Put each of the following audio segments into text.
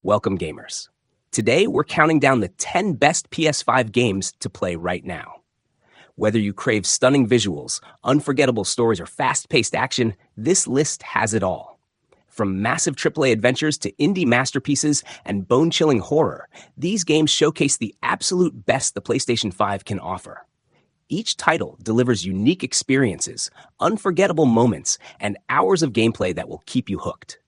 Welcome, gamers. Today, we're counting down the 10 best PS5 games to play right now. Whether you crave stunning visuals, unforgettable stories, or fast-paced action, this list has it all. From massive AAA adventures to indie masterpieces and bone-chilling horror, these games showcase the absolute best the PlayStation 5 can offer. Each title delivers unique experiences, unforgettable moments, and hours of gameplay that will keep you hooked.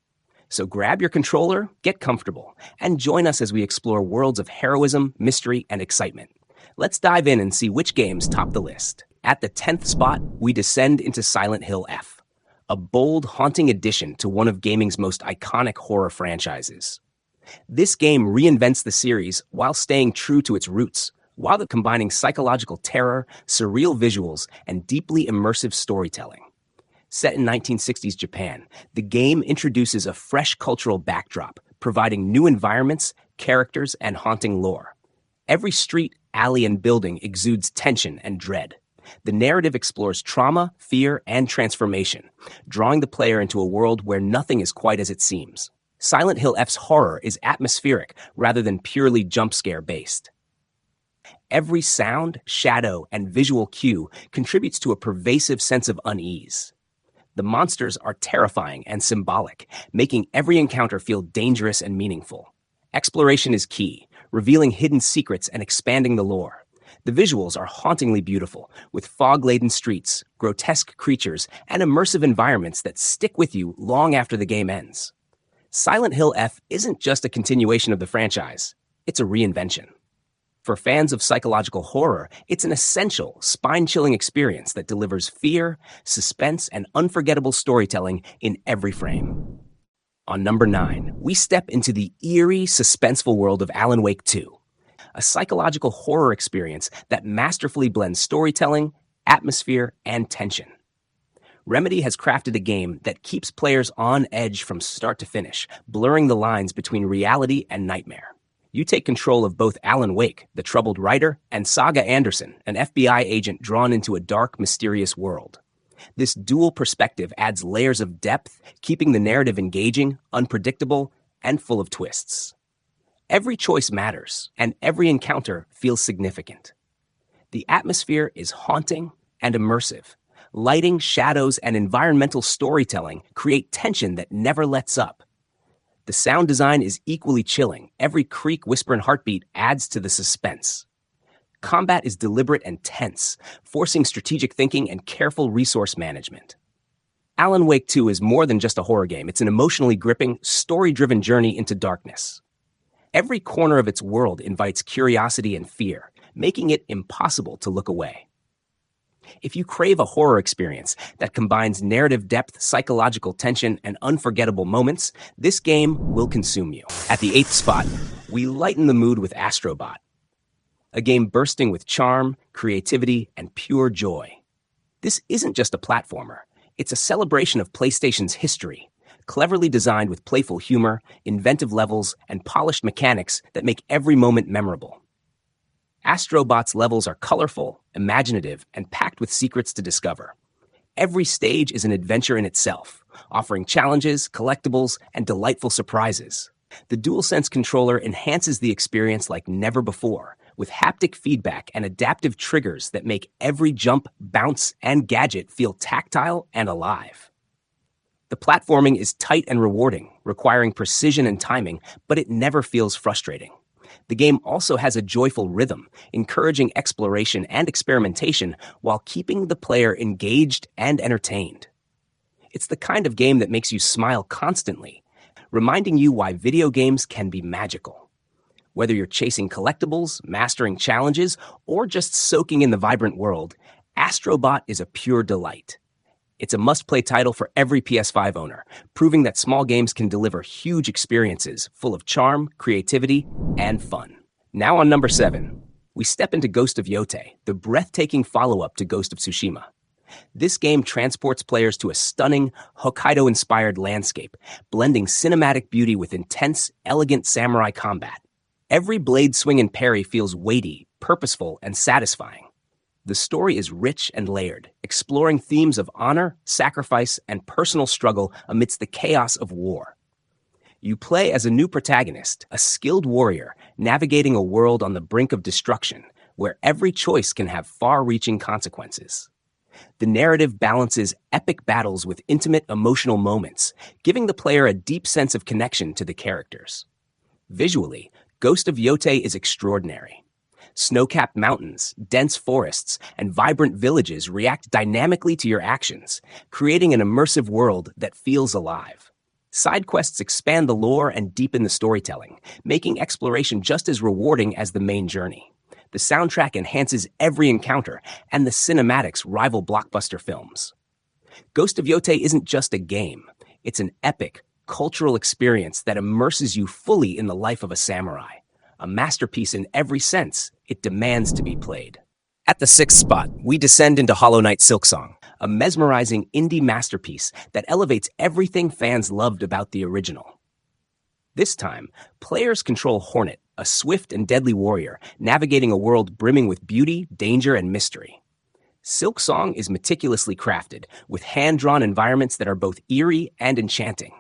So grab your controller, get comfortable, and join us as we explore worlds of heroism, mystery, and excitement. Let's dive in and see which games top the list. At the 10th spot, we descend into Silent Hill F, a bold, haunting addition to one of gaming's most iconic horror franchises. This game reinvents the series while staying true to its roots, while combining psychological terror, surreal visuals, and deeply immersive storytelling. Set in 1960s Japan, the game introduces a fresh cultural backdrop, providing new environments, characters, and haunting lore. Every street, alley, and building exudes tension and dread. The narrative explores trauma, fear, and transformation, drawing the player into a world where nothing is quite as it seems. Silent Hill F's horror is atmospheric rather than purely jump-scare based. Every sound, shadow, and visual cue contributes to a pervasive sense of unease. The monsters are terrifying and symbolic, making every encounter feel dangerous and meaningful. Exploration is key, revealing hidden secrets and expanding the lore. The visuals are hauntingly beautiful, with fog-laden streets, grotesque creatures, and immersive environments that stick with you long after the game ends. Silent Hill F isn't just a continuation of the franchise, it's a reinvention. For fans of psychological horror, it's an essential, spine-chilling experience that delivers fear, suspense, and unforgettable storytelling in every frame. On number 9, we step into the eerie, suspenseful world of Alan Wake 2, a psychological horror experience that masterfully blends storytelling, atmosphere, and tension. Remedy has crafted a game that keeps players on edge from start to finish, blurring the lines between reality and nightmare. You take control of both Alan Wake, the troubled writer, and Saga Anderson, an FBI agent drawn into a dark, mysterious world. This dual perspective adds layers of depth, keeping the narrative engaging, unpredictable, and full of twists. Every choice matters, and every encounter feels significant. The atmosphere is haunting and immersive. Lighting, shadows, and environmental storytelling create tension that never lets up. The sound design is equally chilling. Every creak, whisper, and heartbeat adds to the suspense. Combat is deliberate and tense, forcing strategic thinking and careful resource management. Alan Wake 2 is more than just a horror game. It's an emotionally gripping, story-driven journey into darkness. Every corner of its world invites curiosity and fear, making it impossible to look away. If you crave a horror experience that combines narrative depth, psychological tension, and unforgettable moments, this game will consume you. At the 8th spot, we lighten the mood with Astrobot, a game bursting with charm, creativity, and pure joy. This isn't just a platformer. It's a celebration of PlayStation's history, cleverly designed with playful humor, inventive levels, and polished mechanics that make every moment memorable. Astrobot's levels are colorful, imaginative, and packed with secrets to discover. Every stage is an adventure in itself, offering challenges, collectibles, and delightful surprises. The DualSense controller enhances the experience like never before, with haptic feedback and adaptive triggers that make every jump, bounce, and gadget feel tactile and alive. The platforming is tight and rewarding, requiring precision and timing, but it never feels frustrating. The game also has a joyful rhythm, encouraging exploration and experimentation while keeping the player engaged and entertained. It's the kind of game that makes you smile constantly, reminding you why video games can be magical. Whether you're chasing collectibles, mastering challenges, or just soaking in the vibrant world, Astrobot is a pure delight. It's a must-play title for every PS5 owner, proving that small games can deliver huge experiences full of charm, creativity, and fun. Now on number 7, we step into Ghost of Yotei, the breathtaking follow-up to Ghost of Tsushima. This game transports players to a stunning, Hokkaido-inspired landscape, blending cinematic beauty with intense, elegant samurai combat. Every blade swing and parry feels weighty, purposeful, and satisfying. The story is rich and layered, exploring themes of honor, sacrifice, and personal struggle amidst the chaos of war. You play as a new protagonist, a skilled warrior navigating a world on the brink of destruction, where every choice can have far-reaching consequences. The narrative balances epic battles with intimate emotional moments, giving the player a deep sense of connection to the characters. Visually, Ghost of Yotei is extraordinary. Snow-capped mountains, dense forests, and vibrant villages react dynamically to your actions, creating an immersive world that feels alive. Side quests expand the lore and deepen the storytelling, making exploration just as rewarding as the main journey. The soundtrack enhances every encounter, and the cinematics rival blockbuster films. Ghost of Yotei isn't just a game. It's an epic, cultural experience that immerses you fully in the life of a samurai. A masterpiece in every sense, it demands to be played. At the 6th spot, we descend into Hollow Knight Silksong, a mesmerizing indie masterpiece that elevates everything fans loved about the original. This time, players control Hornet, a swift and deadly warrior navigating a world brimming with beauty, danger, and mystery. Silksong is meticulously crafted, with hand-drawn environments that are both eerie and enchanting.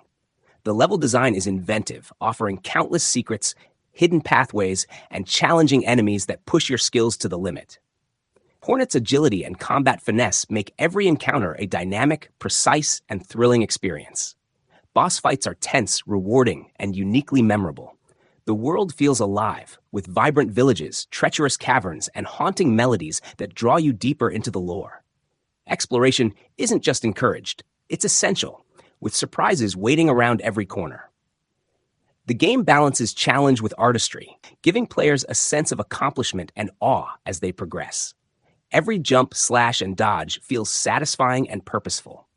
The level design is inventive, offering countless secrets, hidden pathways, and challenging enemies that push your skills to the limit. Hornet's agility and combat finesse make every encounter a dynamic, precise, and thrilling experience. Boss fights are tense, rewarding, and uniquely memorable. The world feels alive, with vibrant villages, treacherous caverns, and haunting melodies that draw you deeper into the lore. Exploration isn't just encouraged, it's essential, with surprises waiting around every corner. The game balances challenge with artistry, giving players a sense of accomplishment and awe as they progress. Every jump, slash, and dodge feels satisfying and purposeful.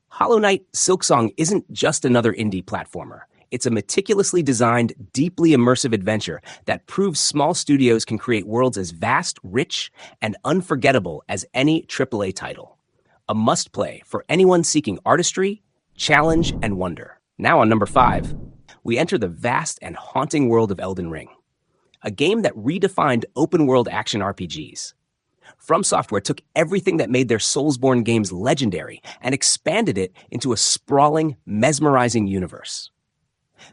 Hollow Knight Silksong isn't just another indie platformer. It's a meticulously designed, deeply immersive adventure that proves small studios can create worlds as vast, rich, and unforgettable as any AAA title. A must-play for anyone seeking artistry, challenge, and wonder. Now on number 5, we enter the vast and haunting world of Elden Ring, a game that redefined open-world action RPGs. From Software took everything that made their Soulsborne games legendary and expanded it into a sprawling, mesmerizing universe.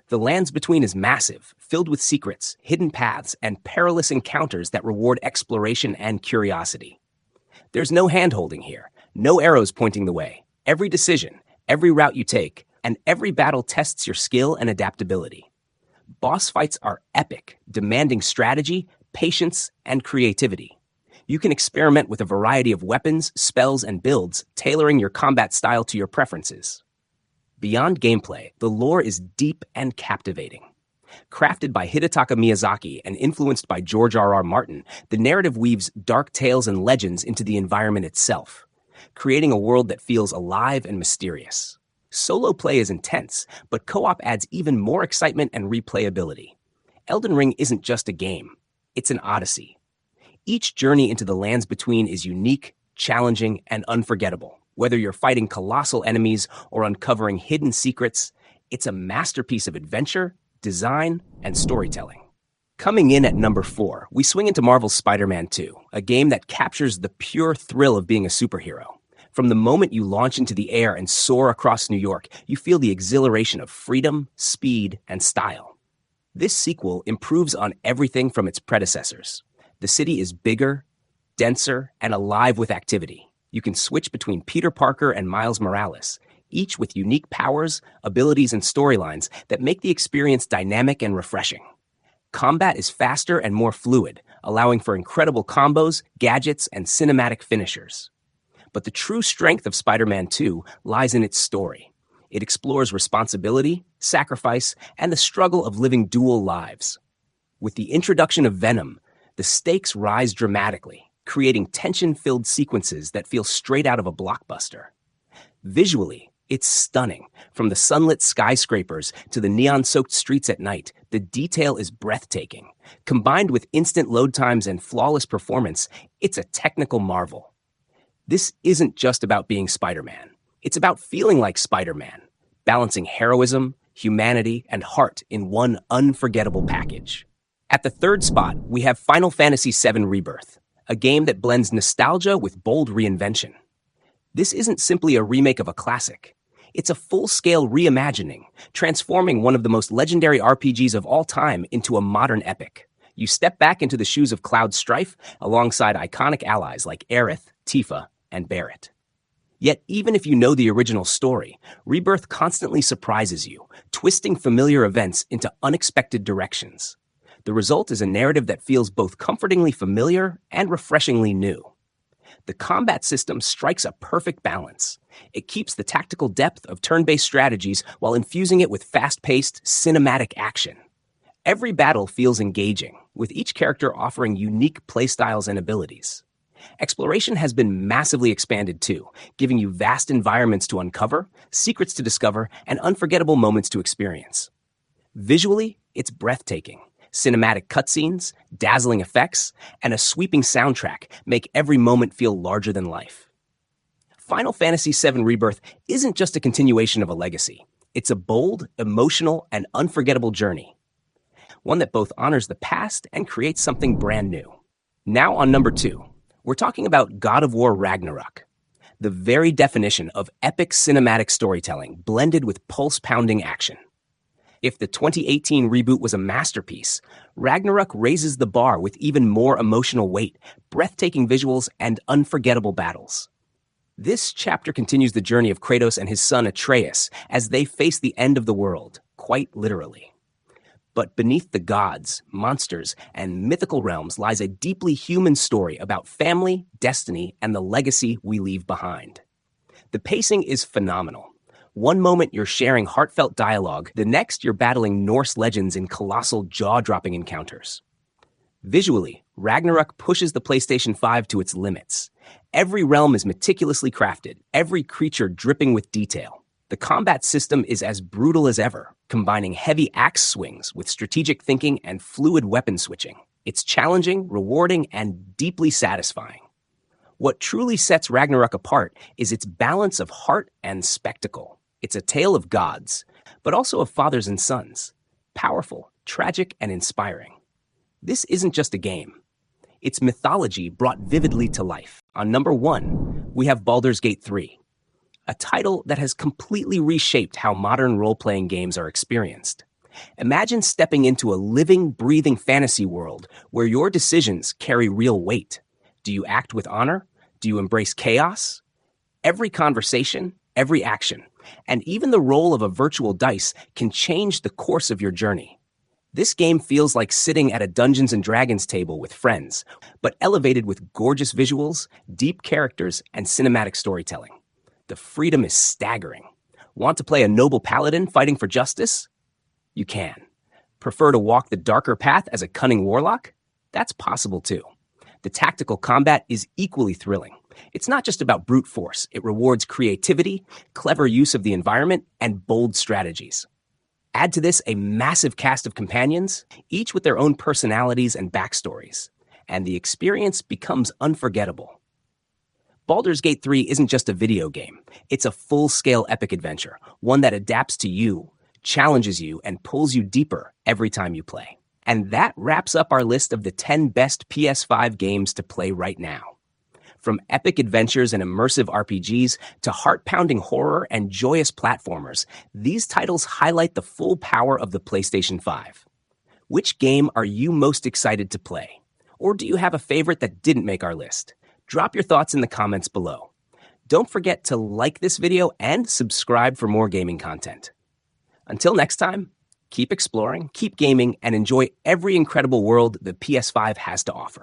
The Lands Between is massive, filled with secrets, hidden paths, and perilous encounters that reward exploration and curiosity. There's no hand-holding here, no arrows pointing the way. Every decision, every route you take, and every battle tests your skill and adaptability. Boss fights are epic, demanding strategy, patience, and creativity. You can experiment with a variety of weapons, spells, and builds, tailoring your combat style to your preferences. Beyond gameplay, the lore is deep and captivating. Crafted by Hidetaka Miyazaki and influenced by George R.R. Martin, the narrative weaves dark tales and legends into the environment itself, creating a world that feels alive and mysterious. Solo play is intense, but co-op adds even more excitement and replayability. Elden Ring isn't just a game, it's an odyssey. Each journey into the Lands Between is unique, challenging, and unforgettable. Whether you're fighting colossal enemies or uncovering hidden secrets, it's a masterpiece of adventure, design, and storytelling. Coming in at number 4, we swing into Marvel's Spider-Man 2, a game that captures the pure thrill of being a superhero. From the moment you launch into the air and soar across New York, you feel the exhilaration of freedom, speed, and style. This sequel improves on everything from its predecessors. The city is bigger, denser, and alive with activity. You can switch between Peter Parker and Miles Morales, each with unique powers, abilities, and storylines that make the experience dynamic and refreshing. Combat is faster and more fluid, allowing for incredible combos, gadgets, and cinematic finishers. But the true strength of Spider-Man 2 lies in its story. It explores responsibility, sacrifice, and the struggle of living dual lives. With the introduction of Venom, the stakes rise dramatically, creating tension-filled sequences that feel straight out of a blockbuster. Visually, it's stunning. From the sunlit skyscrapers to the neon-soaked streets at night, the detail is breathtaking. Combined with instant load times and flawless performance, it's a technical marvel. This isn't just about being Spider-Man. It's about feeling like Spider-Man, balancing heroism, humanity, and heart in one unforgettable package. At the 3rd spot, we have Final Fantasy VII Rebirth, a game that blends nostalgia with bold reinvention. This isn't simply a remake of a classic. It's a full-scale reimagining, transforming one of the most legendary RPGs of all time into a modern epic. You step back into the shoes of Cloud Strife alongside iconic allies like Aerith, Tifa, and Barret. Yet, even if you know the original story, Rebirth constantly surprises you, twisting familiar events into unexpected directions. The result is a narrative that feels both comfortingly familiar and refreshingly new. The combat system strikes a perfect balance. It keeps the tactical depth of turn-based strategies while infusing it with fast-paced, cinematic action. Every battle feels engaging, with each character offering unique playstyles and abilities. Exploration has been massively expanded too, giving you vast environments to uncover, secrets to discover, and unforgettable moments to experience. Visually, it's breathtaking. Cinematic cutscenes, dazzling effects, and a sweeping soundtrack make every moment feel larger than life. Final Fantasy VII Rebirth isn't just a continuation of a legacy. It's a bold, emotional, and unforgettable journey. One that both honors the past and creates something brand new. Now on number 2, we're talking about God of War Ragnarok. The very definition of epic cinematic storytelling blended with pulse-pounding action. If the 2018 reboot was a masterpiece, Ragnarok raises the bar with even more emotional weight, breathtaking visuals, and unforgettable battles. This chapter continues the journey of Kratos and his son Atreus as they face the end of the world, quite literally. But beneath the gods, monsters, and mythical realms lies a deeply human story about family, destiny, and the legacy we leave behind. The pacing is phenomenal. One moment you're sharing heartfelt dialogue, the next you're battling Norse legends in colossal, jaw-dropping encounters. Visually, Ragnarok pushes the PlayStation 5 to its limits. Every realm is meticulously crafted, every creature dripping with detail. The combat system is as brutal as ever, combining heavy axe swings with strategic thinking and fluid weapon switching. It's challenging, rewarding, and deeply satisfying. What truly sets Ragnarok apart is its balance of heart and spectacle. It's a tale of gods, but also of fathers and sons. Powerful, tragic, and inspiring. This isn't just a game. It's mythology brought vividly to life. On number 1, we have Baldur's Gate 3, a title that has completely reshaped how modern role-playing games are experienced. Imagine stepping into a living, breathing fantasy world where your decisions carry real weight. Do you act with honor? Do you embrace chaos? Every conversation, every action, and even the roll of a virtual dice can change the course of your journey. This game feels like sitting at a Dungeons & Dragons table with friends, but elevated with gorgeous visuals, deep characters, and cinematic storytelling. The freedom is staggering. Want to play a noble paladin fighting for justice? You can. Prefer to walk the darker path as a cunning warlock? That's possible too. The tactical combat is equally thrilling. It's not just about brute force. It rewards creativity, clever use of the environment, and bold strategies. Add to this a massive cast of companions, each with their own personalities and backstories, and the experience becomes unforgettable. Baldur's Gate 3 isn't just a video game. It's a full-scale epic adventure, one that adapts to you, challenges you, and pulls you deeper every time you play. And that wraps up our list of the 10 best PS5 games to play right now. From epic adventures and immersive RPGs to heart-pounding horror and joyous platformers, these titles highlight the full power of the PlayStation 5. Which game are you most excited to play? Or do you have a favorite that didn't make our list? Drop your thoughts in the comments below. Don't forget to like this video and subscribe for more gaming content. Until next time, keep exploring, keep gaming, and enjoy every incredible world the PS5 has to offer.